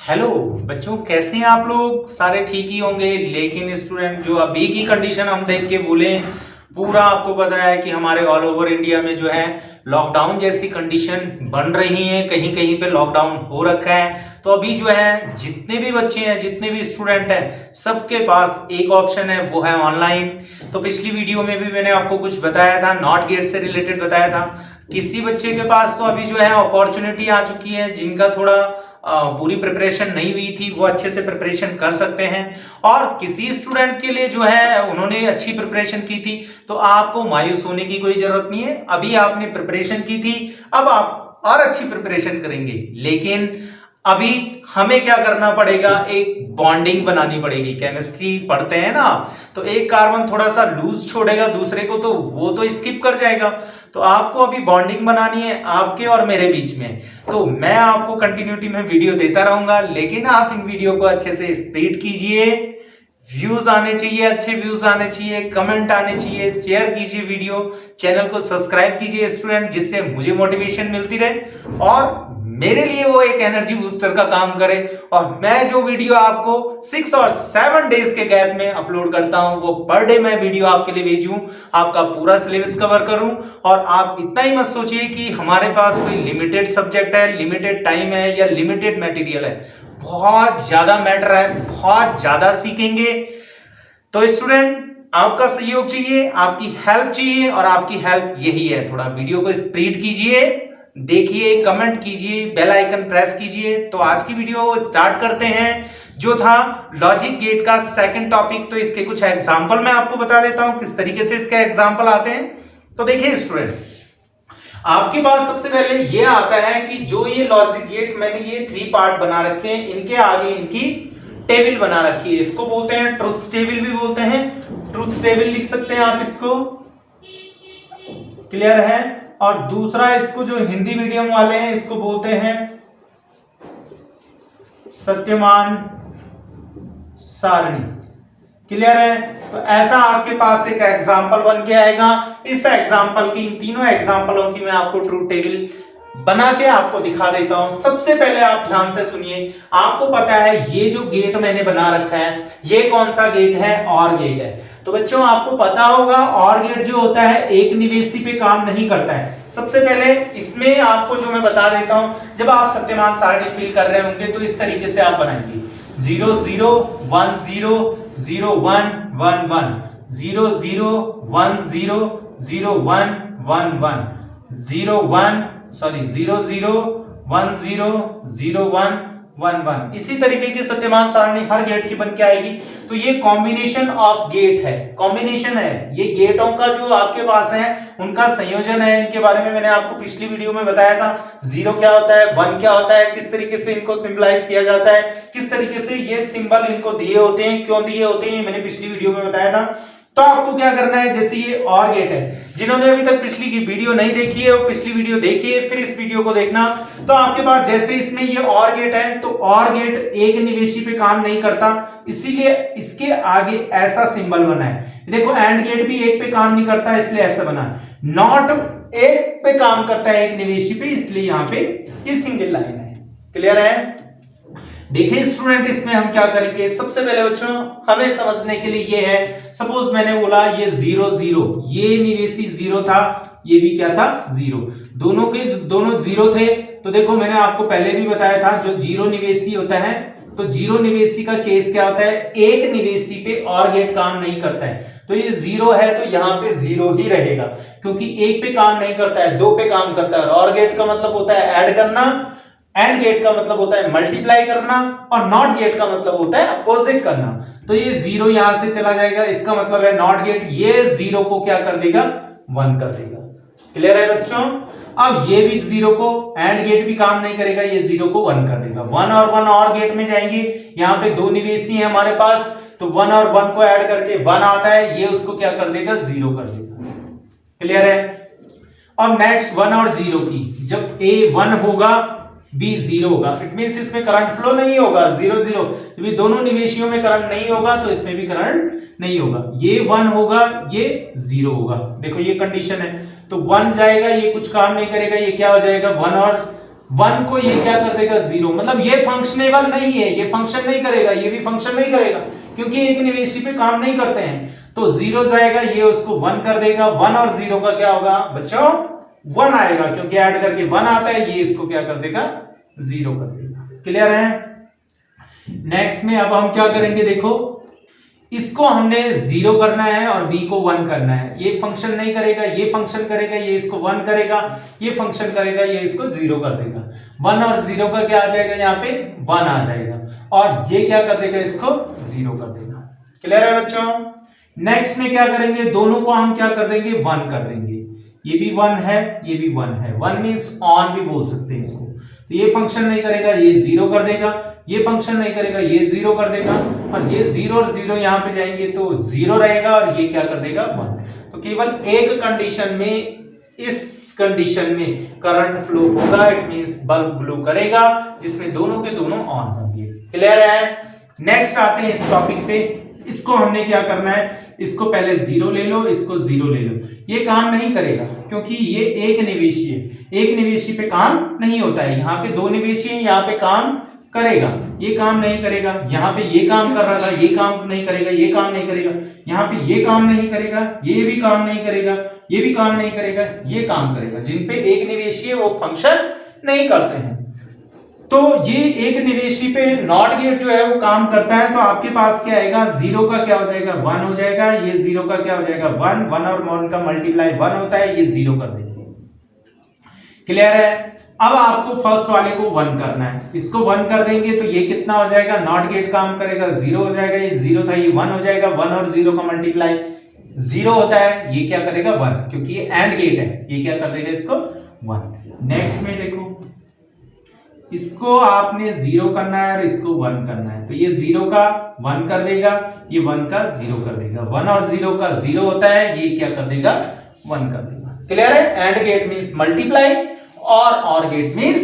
Hello बच्चों, कैसे हैं आप लोग? सारे ठीक ही होंगे। लेकिन स्टूडेंट, जो अभी की कंडीशन हम देख के बोले, पूरा आपको पता है कि हमारे ऑल ओवर इंडिया में जो है लॉकडाउन जैसी कंडीशन बन रही है। कहीं कहीं पे लॉकडाउन हो रखा है। तो अभी जो है जितने भी बच्चे हैं, जितने भी स्टूडेंट हैं, सबके पास एक ऑप्शन है, वो है ऑनलाइन। तो पिछली वीडियो में भी मैंने आपको कुछ बताया था, नॉट गेट से रिलेटेड बताया था। किसी बच्चे के पास तो अभी जो है अपॉर्चुनिटी आ चुकी है, जिनका थोड़ा पूरी प्रिपरेशन नहीं हुई थी, वो अच्छे से प्रिपरेशन कर सकते हैं। और किसी स्टूडेंट के लिए जो है उन्होंने अच्छी प्रिपरेशन की थी, तो आपको मायूस होने की कोई जरूरत नहीं है। अभी आपने प्रिपरेशन की थी, अब आप और अच्छी प्रिपरेशन करेंगे। लेकिन अभी हमें क्या करना पड़ेगा, एक बॉन्डिंग बनानी पड़ेगी। केमिस्ट्री पढ़ते हैं ना आप, तो एक कार्बन थोड़ा सा लूज छोड़ेगा दूसरे को, तो वो तो स्किप कर जाएगा। तो आपको अभी बॉन्डिंग बनानी है आपके और मेरे बीच में। तो मैं आपको कंटिन्यूटी में वीडियो देता रहूंगा, लेकिन आप इन वीडियो को अच्छे से स्प्रेड कीजिए। व्यूज आने चाहिए, अच्छे व्यूज आने चाहिए, कमेंट आने चाहिए, शेयर कीजिए वीडियो, चैनल को सब्सक्राइब कीजिए स्टूडेंट, जिससे मुझे मोटिवेशन मिलती रहे और मेरे लिए वो एक एनर्जी बूस्टर का काम करे। और मैं जो वीडियो आपको 6 और 7 डेज के गैप में अपलोड करता हूं, वो पर डे मैं वीडियो आपके लिए भेजूं, आपका पूरा सिलेबस कवर करूं। और आप इतना ही मत सोचिए कि हमारे पास कोई लिमिटेड सब्जेक्ट है, लिमिटेड टाइम है या लिमिटेड मटेरियल है। बहुत ज्यादा मैटर है, बहुत ज्यादा सीखेंगे। तो स्टूडेंट, आपका सहयोग चाहिए, आपकी हेल्प चाहिए, और आपकी हेल्प यही है, थोड़ा वीडियो को स्प्रेड कीजिए, देखिए, कमेंट कीजिए, बेल आइकन प्रेस कीजिए। तो आज की वीडियो स्टार्ट करते हैं, जो था लॉजिक गेट का सेकंड टॉपिक। तो इसके कुछ एग्जांपल मैं आपको बता देता हूं, किस तरीके से इसके एग्जांपल आते हैं। तो देखिए स्टूडेंट, आपके पास सबसे पहले ये आता है कि जो ये लॉजिक गेट, मैंने ये 3 पार्ट बना रखे हैं, इनके आगे इनकी टेबल बना रखी है। इसको बोलते हैं ट्रुथ टेबल भी बोलते हैं, ट्रुथ टेबल लिख सकते हैं आप इसको। क्लियर है? और दूसरा, इसको जो हिंदी मीडियम वाले हैं इसको बोलते हैं सत्यमान सारणी। क्लियर है? तो ऐसा आपके पास एक एग्जाम्पल बन के आएगा। इस एग्जाम्पल की, इन तीनों एग्जाम्पलों की मैं आपको ट्रूथ टेबल बना के आपको दिखा देता हूं। सबसे पहले आप ध्यान से सुनिए। आपको पता है ये जो गेट मैंने बना रखा है, ये कौन सा गेट है? और गेट है। तो बच्चों, आपको पता होगा और गेट जो होता है एक निवेशी पे काम नहीं करता है। सबसे पहले इसमें आपको जो मैं बता देता हूं, जब आप सत्यमान सारणी फिल कर रहे होंगे तो इस तरीके से आप बनाएंगे 0 0 1 0 0 1 1 1 0 0 1 0 0 1 1 1 0 1 सॉरी 0 0 1 0 0 1 1 1। इसी तरीके की सत्यमान सारणी हर गेट की बन के आएगी। तो ये कॉम्बिनेशन ऑफ गेट है, कॉम्बिनेशन है। ये गेटों का जो आपके पास है उनका संयोजन है। इनके बारे में मैंने आपको पिछली वीडियो में बताया था। 0 क्या होता है, 1 क्या होता है, किस तरीके से इनको सिंबलाइज किया जाता है, किस तरीके से ये सिंबल इनको दिए होते हैं, क्यों दिए होते हैं, मैंने पिछली वीडियो में बताया था। तो आपको क्या करना है, जैसे ये और गेट है, जिन्होंने अभी तक पिछली की वीडियो नहीं देखी है वो पिछली वीडियो देखिए, फिर इस वीडियो को देखना। तो आपके पास जैसे इसमें ये और गेट है, तो और गेट एक निवेशी पे काम नहीं करता, इसीलिए इसके आगे ऐसा सिंबल बना है। देखो, एंड गेट भी एक पे काम नहीं करता, इसलिए ऐसा बना है। नॉट एक पे काम करता है, एक निवेशी पे, इसलिए यहां पे ये सिंगल लाइन है। क्लियर है? देखिए स्टूडेंट, इसमें हम क्या करेंगे, सबसे पहले बच्चों हमें समझने के लिए ये है, सपोज मैंने बोला ये 0 0, ये निवेशी 0 था, ये भी क्या था 0, दोनों के दोनों 0 थे। तो देखो, मैंने आपको पहले भी बताया था, जो 0 निवेशी होता है, तो 0 निवेशी का केस क्या होता है, एक निवेशी पे और गेट काम नहीं करता है। तो ये 0 है, तो यहाँ पे 0 ही रहेगा, क्योंकि एक पे काम नहीं करता है, 2 पे काम करता है। और गेट का मतलब होता है ऐड करना, एंड गेट का मतलब होता है मल्टीप्लाई करना, और नॉट गेट का मतलब होता है अपोजिट करना। तो ये 0 यहां से चला जाएगा, इसका मतलब है नॉट गेट ये 0 को क्या कर देगा, 1 कर देगा। क्लियर है बच्चों? अब ये भी 0 को, एंड गेट भी काम नहीं करेगा, ये 0 को 1 कर देगा। 1 और 1 और गेट में जाएंगे, यहाँ पे 2 निवेशी है हमारे पास, तो 1 और 1 को ऐड करके 1 आता है, ये उसको क्या कर देगा, 0 कर देगा। क्लियर है? अब नेक्स्ट 1 और 0 की, जब A 1 होगा B 0 होगा, इट मींस इसमें करंट फ्लो नहीं होगा। 0 0, जब ये दोनों निवेशियों में करंट नहीं होगा तो इसमें भी करंट नहीं होगा। ये 1 होगा, ये 0 होगा। देखो ये कंडीशन है, तो 1 जाएगा, ये कुछ काम नहीं करेगा, ये क्या हो जाएगा, 1 और 1 को ये क्या कर देगा 0, मतलब ये फंक्शनेबल नहीं है, ये फंक्शन नहीं करेगा, ये भी फंक्शन नहीं करेगा क्योंकि एक निवेशी पे काम नहीं करते हैं। तो 0 जाएगा, ये उसको 1 कर देगा। 1 और 0 का क्या होगा बच्चों 1 आएगा, क्योंकि ऐड करके 1 आता है, ये इसको क्या कर देगा 0 कर देगा। क्लियर है। नेक्स्ट में अब हम क्या करेंगे, देखो इसको हमने 0 करना है और b को 1 करना है। ये फंक्शन नहीं करेगा, ये फंक्शन करेगा, ये इसको 1 करेगा, ये फंक्शन करेगा, ये इसको 0 कर देगा। 1 और 0 का क्या आ जाएगा, यहाँ पे 1 आ जाएगा, और ये क्या कर देगा इसको 0 कर देगा। क्लियर है बच्चों। नेक्स्ट में क्या करेंगे, दोनों को हम क्या कर देंगे 1 कर देंगे। ये भी 1 है, ये भी 1 है। 1 मींस ऑन भी बोल सकते हैं इसको। तो ये फंक्शन नहीं करेगा, ये 0 कर देगा, ये फंक्शन नहीं करेगा, ये 0 कर देगा, और ये 0 और 0 यहां पे जाएंगे तो 0 रहेगा, और ये क्या कर देगा 1। तो केवल एक कंडीशन में, इस कंडीशन में करंट फ्लो होगा, इट मींस बल्ब ग्लो करेगा, जिसमें दोनों के दोनों ऑन होंगे। क्लियर है। नेक्स्ट आते हैं इस टॉपिक पे। इसको हमने क्या करना है, इसको पहले 0 ले लो, इसको 0 ले लो। ये काम नहीं करेगा क्योंकि ये एक निवेशी है, एक निवेशी पे काम नहीं होता है। यहाँ पे 2 निवेशी है, यहाँ पे काम करेगा, ये काम नहीं करेगा। यहाँ पे ये काम कर रहा था, ये काम नहीं करेगा, ये काम नहीं करेगा। यहाँ पे ये काम नहीं करेगा, ये भी काम नहीं करेगा, ये भी काम नहीं करेगा, ये काम करेगा। जिन पे एक निवेशी है वो फंक्शन नहीं करते हैं। तो ये एक निवेशी पे नॉट गेट जो है वो काम करता है। तो आपके पास क्या आएगा, 0 का क्या हो जाएगा 1 हो जाएगा, ये 0 का क्या हो जाएगा 1, 1 और 1 का मल्टीप्लाई 1 होता है, ये 0 कर देंगे। क्लियर है। अब आपको फर्स्ट वाले को 1 करना है, इसको 1 कर देंगे तो ये कितना हो जाएगा, नॉट गेट काम करेगा, 0 हो जाएगा, ये 0 था, ये 1 हो जाएगा। 1 और 0 का मल्टीप्लाई 0 होता है, ये क्या करेगा 1, क्योंकि ये एंड गेट है, ये क्या कर देगा इसको 1। नेक्स्ट में देखो, इसको आपने 0 करना है और इसको 1 करना है, तो ये 0 का 1 कर देगा, ये 1 का 0 कर देगा। 1 और 0 का 0 होता है, ये क्या कर देगा 1 कर देगा। क्लियर है। एंड गेट मींस मल्टीप्लाई और गेट मींस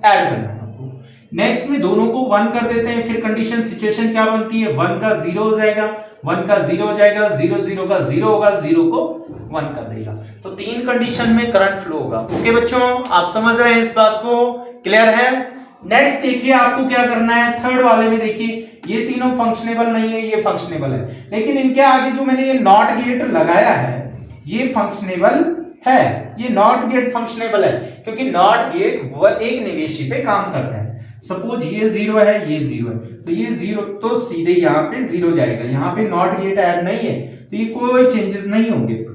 ऐड करना है आपको। नेक्स्ट में दोनों को 1 कर देते हैं, फिर कंडीशन सिचुएशन क्या बनती है, 1 का 0 हो जाएगा, 1 का 0 हो जाएगा, 0 0 का 0 होगा, 0 को 1 कर देगा। तो 3 कंडीशन में करंट फ्लो होगा। ओके बच्चों, आप समझ रहे हैं इस बात को। क्लियर है। नेक्स्ट देखिए आपको क्या करना है, थर्ड वाले में देखिए, ये तीनों फंक्शनेबल नहीं है, ये फंक्शनेबल है, लेकिन इनके आगे जो मैंने ये नॉट गेट लगाया है ये फंक्शनेबल है, ये नॉट गेट फंक्शनेबल है, क्योंकि नॉट गेट वो एक निवेशी पे काम करता है। सपोज ये 0 है, ये 0 है, तो ये 0 तो सीधे यहाँ पे 0 जाएगा, यहाँ पे नॉट गेट ऐड नहीं है तो ये कोई चेंजेस नहीं होंगे।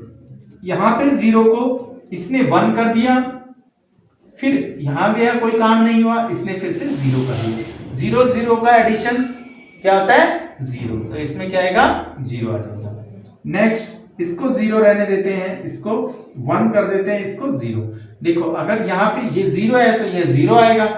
यहाँ पे 0 को इसने 1 कर दिया, फिर यहां गया, कोई काम नहीं हुआ, इसने फिर से 0 कर दिया। 0 0 का एडिशन क्या होता है 0, तो इसमें क्या आएगा 0 आ जाएगा। नेक्स्ट इसको 0 रहने देते हैं, इसको 1 कर देते हैं, इसको 0। देखो अगर यहाँ पे ये 0 है तो ये 0 आएगा।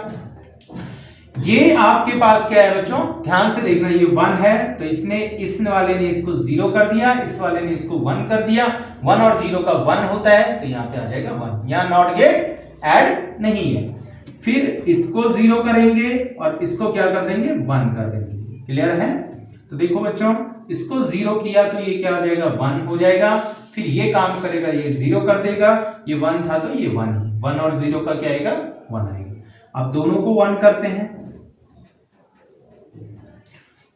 ये आपके पास क्या है बच्चों, ध्यान से देखना, ये 1 है तो इसने, इस वाले ने इसको 0 कर दिया, इस वाले ने इसको 1 कर दिया। 1 और 0 का 1 होता है, तो यहाँ पे आ जाएगा 1। यहाँ नॉट गेट ऐड नहीं है। फिर इसको 0 करेंगे और इसको क्या कर देंगे 1 कर देंगे। क्लियर है। तो देखो बच्चों, इसको 0 किया तो ये क्या हो जाएगा 1 हो जाएगा, फिर ये काम करेगा, ये 0 कर देगा, ये 1 था तो ये 1 और 0 का क्या आएगा 1 आएगा। अब दोनों को 1 करते हैं,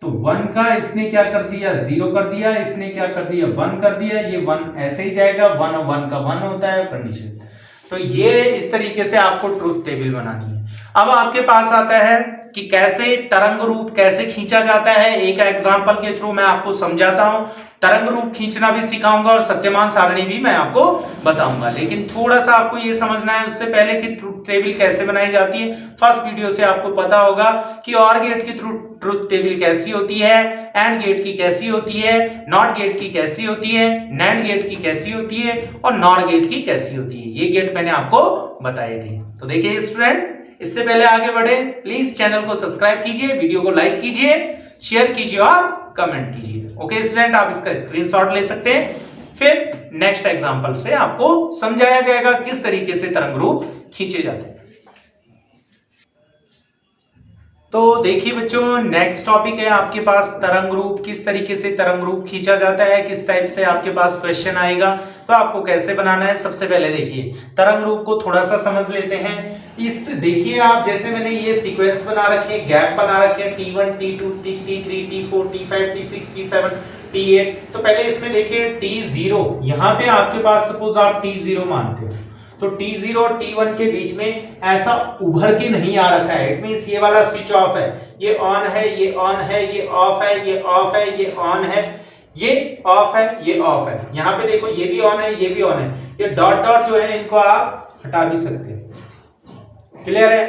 तो 1 का इसने क्या कर दिया 0 कर दिया, इसने क्या कर दिया 1 कर दिया, ये 1 ऐसे ही जाएगा। 1 और 1 का 1 होता है कंडीशन। तो ये इस तरीके से आपको ट्रूथ टेबल बनानी है। अब आपके पास आता है कि कैसे तरंग रूप कैसे खींचा जाता है। एक एग्जांपल के थ्रू मैं आपको समझाता हूं। तरंग रूप खींचना भी सिखाऊंगा और सत्यमान सारणी भी मैं आपको बताऊंगा, लेकिन थोड़ा सा आपको ये समझना है उससे पहले कि ट्रूथ टेबल कैसे बनाई जाती है। फर्स्ट वीडियो से आपको पता होगा कि ऑर गेट की ट्रूथ टेबल कैसी होती है, एंड गेट की कैसी होती है, नॉट गेट की कैसी होती है, नैंड गेट की कैसी होती है और नॉर गेट की कैसी होती है। ये गेट मैंने आपको बताए थे। तो देखिए स्टूडेंट, इससे पहले आगे बढ़े प्लीज चैनल को सब्सक्राइब कीजिए, वीडियो को लाइक कीजिए, शेयर कीजिए और कमेंट कीजिए। ओके स्टूडेंट, आप इसका स्क्रीनशॉट ले सकते हैं। फिर नेक्स्ट एग्जांपल से आपको समझाया जाएगा किस तरीके से तरंग रूप खींचे जाते हैं। तो देखिए बच्चों, नेक्स्ट टॉपिक है आपके पास तरंग रूप। किस तरीके से तरंग रूप खींचा जाता है, किस टाइप से आपके पास क्वेश्चन आएगा, तो आपको कैसे बनाना है। सबसे पहले देखिए तरंग रूप को थोड़ा सा समझ लेते हैं। इस देखिए आप, जैसे मैंने ये सीक्वेंस बना रखे हैं, गैप बना रखे हैं, T1 T2 T3 T4 T5 T6 T7 T8। तो पहले इसमें देखिए T0, यहाँ पे आपके पास सपोज आप T0 मानते हो, तो T0 और T1 के बीच में ऐसा उभर के नहीं आ रखा है। इट मींस ये वाला स्विच ऑफ है, ये ऑन है, ये ऑन है, ये ऑफ है, ये ऑफ है, ये ऑन है, ये ऑफ है, ये ऑफ है। यहाँ पे देखो ये भी ऑन है, ये भी ऑन है। ये डॉट डॉट जो है इनको आप हटा भी सकते हैं। क्लियर है?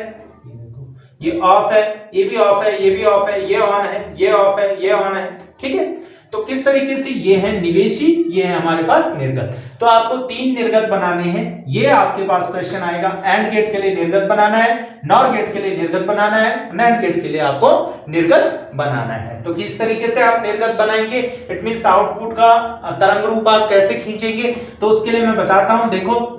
ये ऑफ है, ये भी ऑफ है, ये भी ऑफ है, ये ऑन है, ये ऑफ है, ये ऑन है। ठीक है, तो किस तरीके से ये है निवेशी, ये है हमारे पास निर्गत। तो आपको 3 निर्गत बनाने हैं, ये आपके पास क्वेश्चन आएगा। एंड गेट के लिए निर्गत बनाना है, नॉर गेट के लिए निर्गत बनाना है, नैंड गेट के लिए आपको निर्गत बनाना है। तो किस तरीके से आप निर्गत बनाएंगे, इट मींस आउटपुट का तरंग रूप आप कैसे खींचेंगे, तो उसके लिए मैं बताता हूं। देखो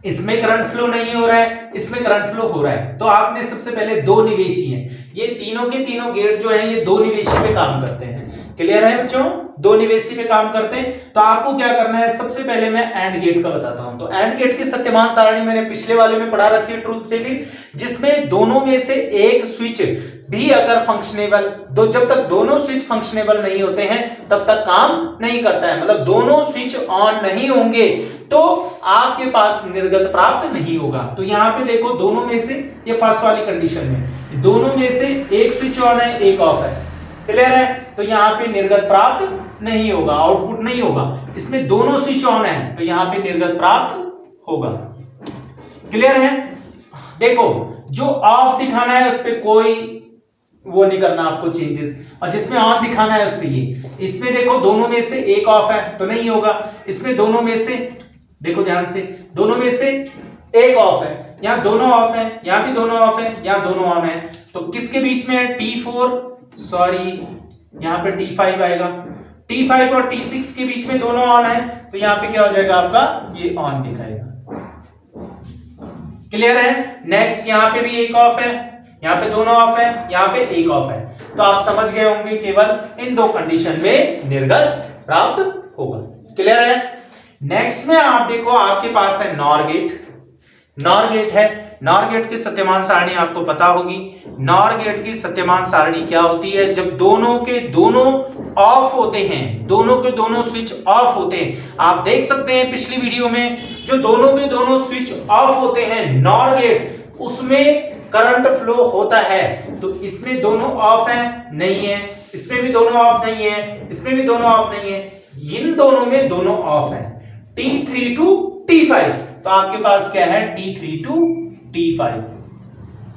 इसमें करंट फ्लो नहीं हो रहा है, इसमें करंट फ्लो हो रहा है। तो आपने सबसे पहले 2 निवेशी हैं, ये तीनों के तीनों गेट जो हैं ये 2 निवेशी पे काम करते हैं। क्लियर है बच्चों? 2 निवेशी पे काम करते हैं। तो आपको क्या करना है, सबसे पहले मैं एंड गेट का बताता हूं। तो एंड गेट की सत्यमान सारणी मैंने पिछले वाले में पढ़ा रखी है, ट्रूथ टेबल, जिसमें दोनों में से एक स्विच भी अगर फंक्शनेबल, जब तक दोनों स्विच फंक्शनेबल नहीं होते हैं तब तक काम नहीं करता है। मतलब दोनों स्विच ऑन नहीं होंगे तो आपके पास निर्गत प्राप्त नहीं होगा। तो यहां पे देखो दोनों में से, ये फर्स्ट वाली कंडीशन में दोनों में से एक स्विच ऑन है, एक ऑफ है। क्लियर है? तो यहां पे निर्गत प्राप्त नहीं होगा, आउटपुट नहीं होगा। इसमें दोनों स्विच ऑन है तो यहां पे निर्गत प्राप्त होगा। क्लियर है? देखो जो ऑफ दिखाना है उस पर कोई वो नहीं करना आपको चेंजेस, और जिसमें ऑन दिखाना है उस पे ये। इसमें देखो दोनों में से एक ऑफ है तो नहीं होगा, इसमें दोनों में से देखो ध्यान से, दोनों में से एक ऑफ है, यहां दोनों ऑफ है, यहां भी दोनों ऑफ है, यहां दोनों ऑन है। तो किसके बीच में है, T4 सॉरी यहां पे T5 आएगा, T5 और T6 के बीच में दोनों ऑन है, तो यहां पे क्या हो जाएगा आपका, ये ऑन दिखाएगा। क्लियर है? नेक्स्ट यहां पे भी एक ऑफ है, यहां पे दोनों ऑफ है, यहां पे एक ऑफ है। तो आप समझ गए होंगे केवल इन 2 कंडीशन में निर्गत प्राप्त होगा। क्लियर है? नेक्स्ट में आप देखो आपके पास है नॉर गेट। नॉर गेट है, नॉर गेट की सत्यमान सारणी आपको पता होगी। नॉर गेट की सत्यमान सारणी क्या होती है, जब दोनों के दोनों ऑफ होते हैं, दोनों के दोनों स्विच ऑफ होते हैं। आप देख सकते हैं पिछली वीडियो में जो दोनों के दोनों स्विच ऑफ होते हैं नॉर गेट, उसमें करंट फ्लो होता है। तो इसमें दोनों ऑफ है, नहीं है, इसमें भी दोनों ऑफ नहीं है, इसमें भी दोनों ऑफ नहीं है, इन दोनों में दोनों ऑफ है। T3 to T5, तो आपके पास क्या है, T3 to T5।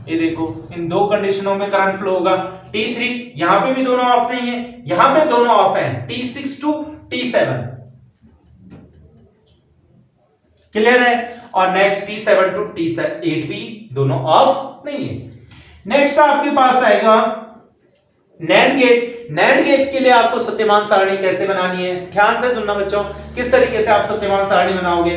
ये देखो इन 2 कंडीशनों में करंट फ्लो होगा। T3 यहां पे भी दोनों ऑफ नहीं है, यहां पे दोनों ऑफ है। T6 to T7। क्लियर है? और नेक्स्ट T7 to T8 भी दोनों ऑफ नहीं है। नेक्स्ट आपके पास आएगा नैंड गेट। नैंड गेट के लिए आपको सत्यमान सारणी कैसे बनानी है, ध्यान से सुनना बच्चों, किस तरीके से आप सत्यमान सारणी बनाओगे।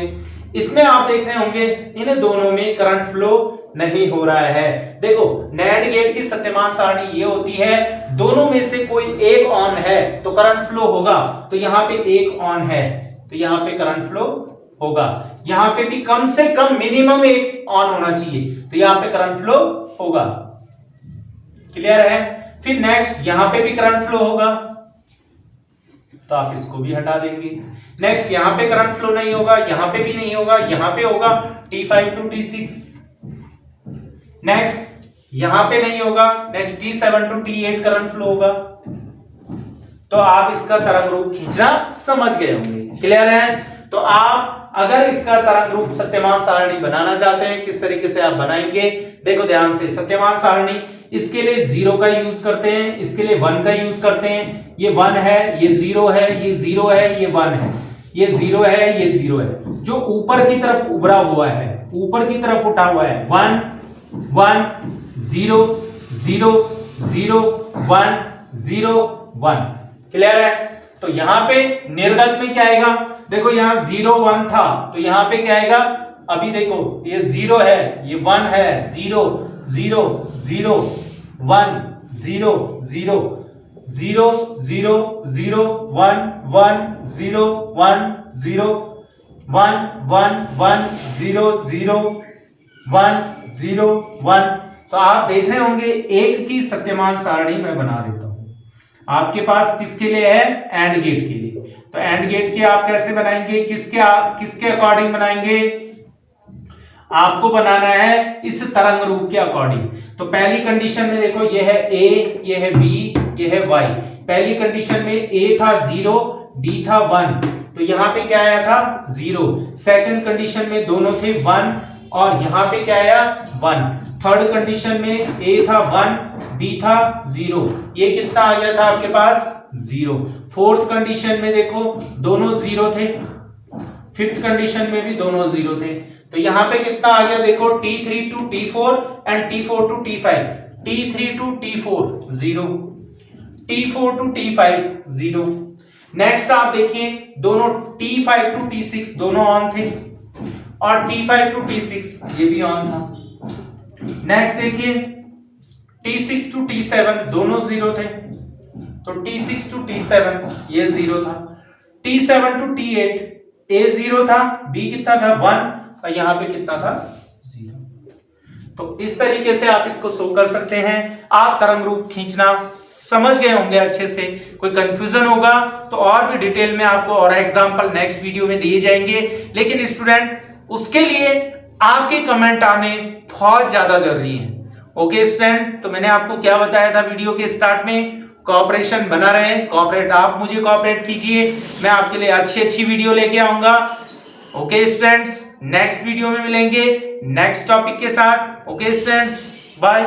इसमें आप देख रहे होंगे इन दोनों में करंट फ्लो नहीं हो रहा है। देखो नैंड गेट की सत्यमान सारणी ये होती है, दोनों में से कोई एक ऑन है तो करंट फ्लो होगा। तो यहां पे एक ऑन है तो यहां पे करंट फ्लो होगा, यहां पे भी कम से कम मिनिमम एक ऑन होना चाहिए तो यहां पे करंट फ्लो होगा। क्लियर है? फिर नेक्स्ट यहां पे भी करंट फ्लो होगा तो आप इसको भी हटा देंगे। नेक्स्ट यहां पे करंट फ्लो नहीं होगा, यहां पे भी नहीं होगा, यहां पे होगा T5 to T6। नेक्स्ट यहां पे नहीं होगा, next T7 to T8 current flow होगा। तो आप इसका तरंग रूप खींचना समझ गए होंगे। क्लियर है? तो आप अगर इसका तरंग रूप सत्यमान सारणी बनाना चाहते हैं, किस तरीके से आप बनाएंगे, देखो ध्यान से। सत्यमान सारणी इसके लिए 0 का यूज करते हैं, इसके लिए 1 का यूज करते हैं। ये 1 है, ये 0 है, ये 0 है, ये 1 है, ये 0 है, ये 0 है। जो ऊपर की तरफ उभरा हुआ है, ऊपर की तरफ उठा हुआ है, 1 1 0 0 0 1 0 1। क्लियर है? तो यहां पे निर्गत में क्या आएगा, देखो यहां 0 1 था तो यहां पे क्या आएगा, अभी देखो ये 0 है, ये 1 है, 0 0 0 1 0 0 0 0 0 1 1 0 1 0 1 1 1 0 0 1 0 1। तो आप देख रहे होंगे एक की सत्यमान सारणी मैं बना देता हूं आपके पास किसके लिए है, एंड गेट के लिए। तो एंड गेट के आप कैसे बनाएंगे, किसके अकॉर्डिंग बनाएंगे, आपको बनाना है इस तरंग रूप के अकॉर्डिंग। तो पहली कंडीशन में देखो ये है ए, ये है बी, ये है वाई। पहली कंडीशन में ए था 0, बी था 1, तो यहां पे क्या आया था 0। सेकंड कंडीशन में दोनों थे 1 और यहां पे क्या आया 1। थर्ड कंडीशन में ए था 1, बी था 0, ये कितना आ गया था आपके पास 0। फोर्थ कंडीशन में देखो दोनों 0 थे, फिफ्थ कंडीशन में भी दोनों 0 थे, तो यहां पे कितना आ गया देखो T3 to T4 and T4 to T5, T3 to T4 0, T4 to T5 0। Next आप देखिए दोनों T5 to T6 दोनों ऑन थे और T5 to T6 ये भी ऑन था। नेक्स्ट देखिए T6 to T7 दोनों 0 थे, तो T6 to T7 ये 0 था। T7 to T8 A 0 था, B कितना था 1 और यहां पे कितना था 0। तो इस तरीके से आप इसको शो कर सकते हैं। आप तरंग रूप खींचना समझ गए होंगे अच्छे से, कोई कंफ्यूजन होगा तो और भी डिटेल में आपको और एग्जांपल नेक्स्ट वीडियो में दिए जाएंगे। लेकिन स्टूडेंट उसके लिए आपके कमेंट आने बहुत ज्यादा जरूरी है। ओके स्टूडेंट, तो मैंने आपको क्या बताया था वीडियो के स्टार्ट में, कोऑपरेशन बना रहे, कोऑपरेट आप मुझे कोऑपरेट कीजिए, मैं आपके लिए अच्छी वीडियो लेके आऊंगा। ओके स्टूडेंट्स, नेक्स्ट वीडियो में मिलेंगे नेक्स्ट टॉपिक के साथ। Okay students, bye.